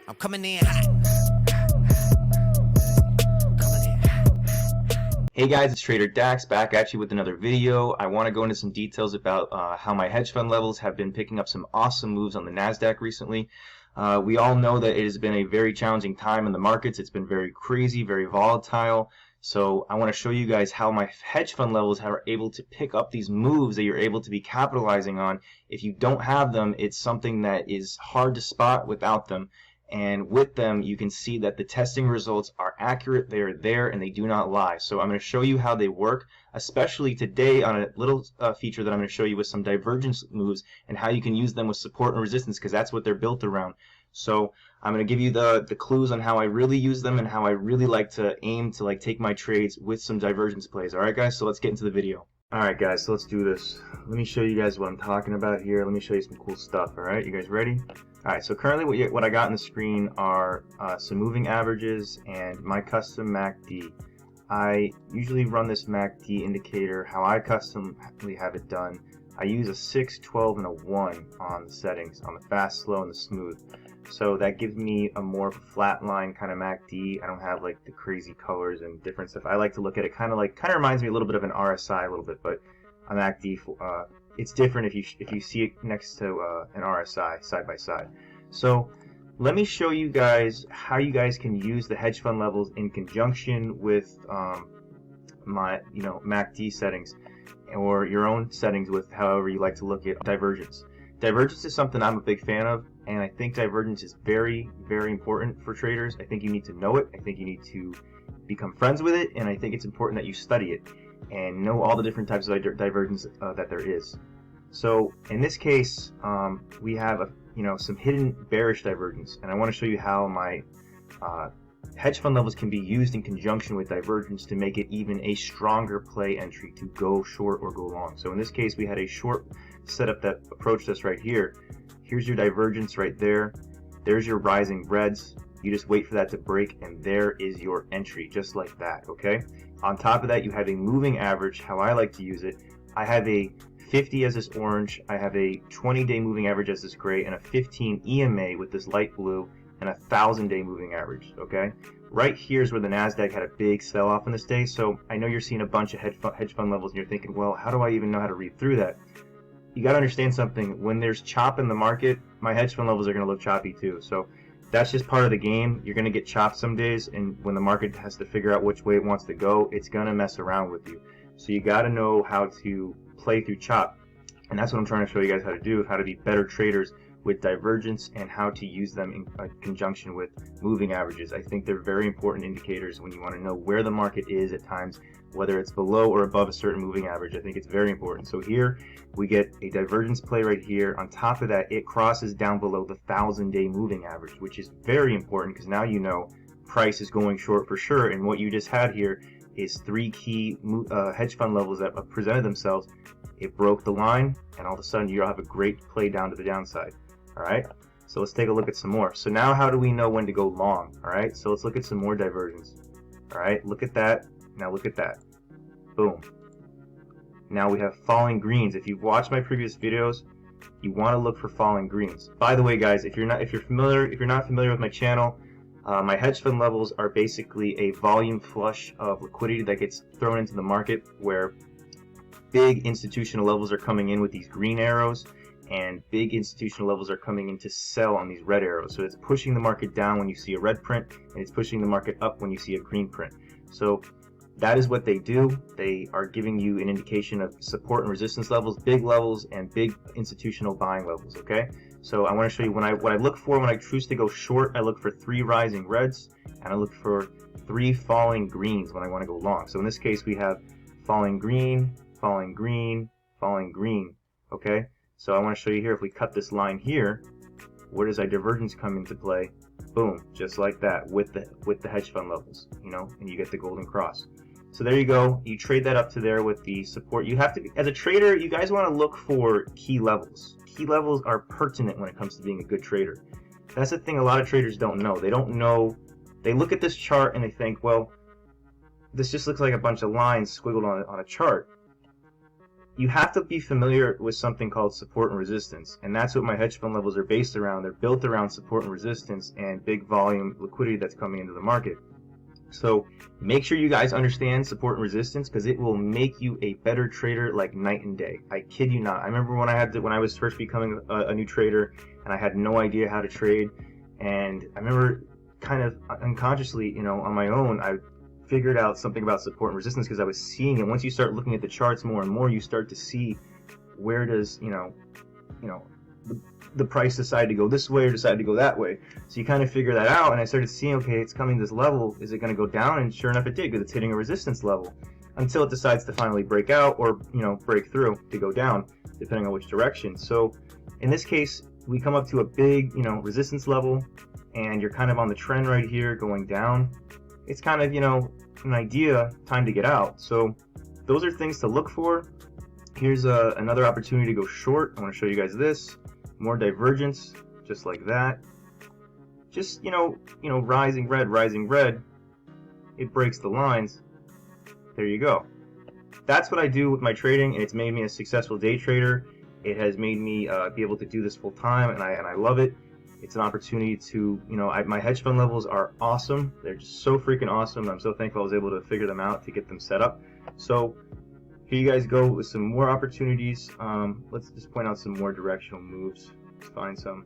I'm coming in hot. Hey guys, it's Trader Dax back at you with another video. I want to go into some details about how my hedge fund levels have been picking up some awesome moves on the Nasdaq recently. We all know that it has been a very challenging time in the markets. It's been very crazy, very volatile. So I want to show you guys how my hedge fund levels are able to pick up these moves that you're able to be capitalizing on. If you don't have them, it's something that is hard to spot without them. And with them, you can see that the testing results are accurate, they are there, and they do not lie. So I'm going to show you how they work, especially today on a little feature that I'm going to show you with some divergence moves and how you can use them with support and resistance, because that's what they're built around. So I'm going to give you the clues on how I really use them and how I really like to aim to take my trades with some divergence plays. Alright guys, so let's get into the video. Alright guys, so let's do this. Let me show you guys what I'm talking about here. Let me show you some cool stuff. Alright, you guys ready? Alright, so currently what I got on the screen are some moving averages and my custom MACD. I usually run this MACD indicator how I customly have it done. I use a 6, 12, and a 1 on the settings, on the fast, slow, and the smooth. So that gives me a more flat line kind of MACD. I don't have like the crazy colors and different stuff. I like to look at it kind of reminds me a little bit of an RSI a little bit, but a MACD it's different if you see it next to an RSI side by side. So let me show you guys how you guys can use the hedge fund levels in conjunction with my MACD settings or your own settings with however you like to look at divergence. Divergence is something I'm a big fan of, and I think divergence is very, very important for traders. I think you need to know it. I think you need to become friends with it, and I think it's important that you study it and know all the different types of divergence that there is. So in this case, we have some hidden bearish divergence, and I want to show you how my hedge fund levels can be used in conjunction with divergence to make it even a stronger play entry to go short or go long. So in this case, we had a short setup that approached us right here. Here's your divergence right there. There's your rising reds. You just wait for that to break, and there is your entry, just like that, okay? On top of that, you have a moving average, how I like to use it. I have a 50 as this orange, I have a 20-day moving average as this gray, and a 15 EMA with this light blue, and a 1,000-day moving average, okay? Right here is where the Nasdaq had a big sell-off in this day, so I know you're seeing a bunch of hedge fund levels, and you're thinking, well, how do I even know how to read through that? You got to understand something. When there's chop in the market, my hedge fund levels are going to look choppy too. So that's just part of the game. You're going to get chopped some days, and when the market has to figure out which way it wants to go, it's going to mess around with you. So you got to know how to play through chop, and that's what I'm trying to show you guys how to do, how to be better traders with divergence and how to use them in conjunction with moving averages. I think they're very important indicators when you want to know where the market is at times, whether it's below or above a certain moving average. I think it's very important. So here we get a divergence play right here. On top of that, it crosses down below the 1,000-day moving average, which is very important because now you know price is going short for sure. And what you just had here is three key hedge fund levels that presented themselves. It broke the line, and all of a sudden you'll have a great play down to the downside. Alright, so let's take a look at some more. So now how do we know when to go long? Alright, so let's look at some more divergence. Alright, look at that. Now look at that. Boom. Now we have falling greens. If you've watched my previous videos, you want to look for falling greens. By the way, guys, if you're not familiar with my channel, my hedge fund levels are basically a volume flush of liquidity that gets thrown into the market, where big institutional levels are coming in with these green arrows, and big institutional levels are coming in to sell on these red arrows. So it's pushing the market down when you see a red print, and it's pushing the market up when you see a green print. So that is what they do. They are giving you an indication of support and resistance levels, big levels, and big institutional buying levels, okay? So I want to show you what I look for when I choose to go short. I look for 3 rising reds, and I look for 3 falling greens when I want to go long. So in this case, we have falling green, falling green, falling green, okay? So I want to show you here, if we cut this line here, where does our divergence come into play? Boom, just like that, with the hedge fund levels, and you get the golden cross. So there you go. You trade that up to there with the support. You have to, as a trader, you guys want to look for key levels. Key levels are pertinent when it comes to being a good trader. That's the thing a lot of traders don't know. They don't know. They look at this chart and they think, well, this just looks like a bunch of lines squiggled on a chart. you have to be familiar with something called support and resistance, and that's what my hedge fund levels are based around. They're built around support and resistance and big volume liquidity that's coming into the market. So make sure you guys understand support and resistance, because it will make you a better trader like night and day. I kid you not. I remember when I was first becoming a new trader and I had no idea how to trade, and I remember kind of unconsciously, on my own, I figured out something about support and resistance because I was seeing it. Once you start looking at the charts more and more, you start to see where does the price decide to go this way or decide to go that way. So you kind of figure that out, and I started seeing, okay, it's coming to this level. Is it going to go down? And sure enough, it did, because it's hitting a resistance level until it decides to finally break out or break through to go down, depending on which direction. So in this case, we come up to a big resistance level, and you're kind of on the trend right here going down. It's kind of an idea time to get out. So those are things to look for. Here's another opportunity to go short. I want to show you guys this. More divergence, just like that. Just rising red. It breaks the lines. There you go. That's what I do with my trading, and it's made me a successful day trader. It has made me be able to do this full time, and I love it. It's an opportunity to, my hedge fund levels are awesome. They're just so freaking awesome. I'm so thankful I was able to figure them out to get them set up. So here you guys go with some more opportunities. Let's just point out some more directional moves. Let's find some.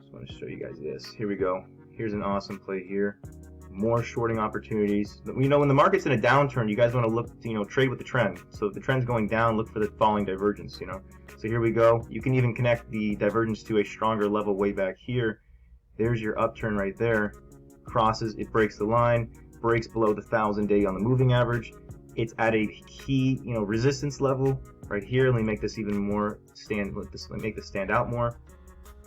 Just want to show you guys this. Here we go. Here's an awesome play here. More shorting opportunities. When the market's in a downturn, you guys want to look, trade with the trend. So if the trend's going down, look for the falling divergence, So here we go. You can even connect the divergence to a stronger level way back here. There's your upturn right there. Crosses, it breaks the line, breaks below the 1,000-day on the moving average. It's at a key, resistance level right here. Let me make this even more let me make this stand out more.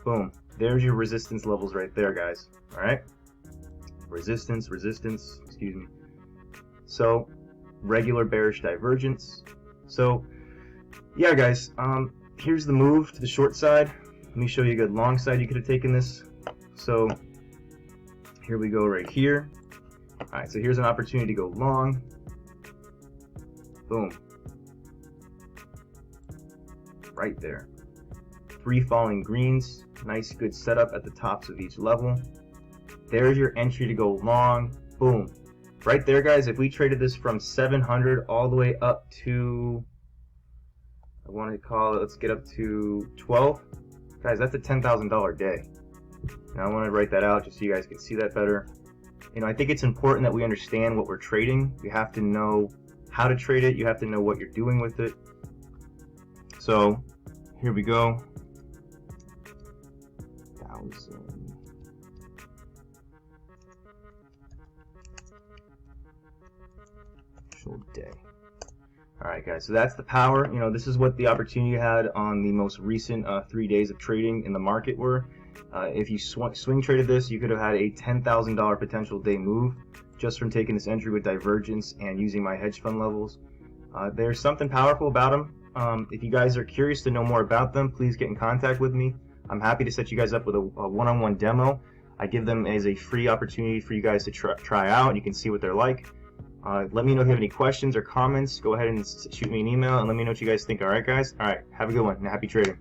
Boom. There's your resistance levels right there, guys. All right. Resistance, excuse me. So regular bearish divergence. So yeah, guys, here's the move to the short side. Let me show you a good long side you could have taken this. So here we go right here. All right, so here's an opportunity to go long. Boom. Right there. 3 falling greens. Nice good setup at the tops of each level. There's your entry to go long. Boom. Right there, guys, if we traded this from 700 all the way up to, I want to call it, let's get up to 12. Guys, that's a $10,000 day. Now I want to write that out just so you guys can see that better. I think it's important that we understand what we're trading. You have to know how to trade it. You have to know what you're doing with it. So here we go. 1,000. Day. Alright, guys, so that's the power. This is what the opportunity you had on the most recent 3 days of trading in the market were. If you swing traded this, you could have had a $10,000 potential day move just from taking this entry with divergence and using my hedge fund levels. There's something powerful about them. If you guys are curious to know more about them, please get in contact with me. I'm happy to set you guys up with a one-on-one demo. I give them as a free opportunity for you guys to try out. You can see what they're like. Let me know if you have any questions or comments. Go ahead and shoot me an email and let me know what you guys think. All right, guys? All right, have a good one and happy trading.